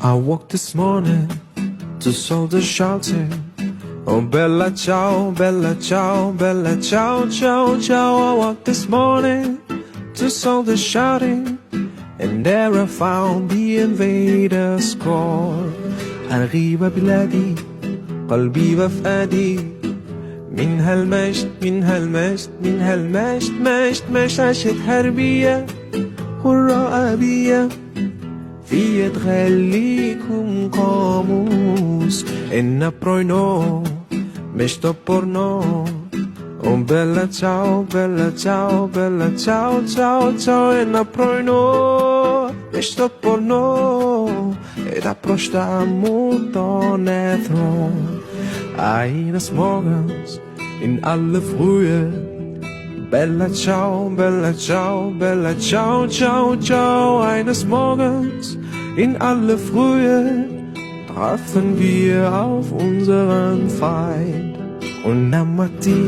I woke this morning to soldiers shouting, oh bella ciao, bella ciao, bella ciao, ciao, ciao. I woke this morning to soldiers shouting, and there I found the invaders call. أرغيب بلادي قلبي وفؤادي من هالمجد من هالمجد من هالمجد مجد مجد عشت هربية حرة أبية في تخليكم قاموس إن بروينو مش تبورنو Oh bella ciao, bella ciao, bella ciao, ciao, ciao. En naprojno, nešto porno, da prosta motor nedron. Eines Morgens in alle Frühe, bella ciao, bella ciao, bella ciao, ciao, ciao. Eines Morgens in alle Frühe trafen wir auf unseren Feind und am Mattina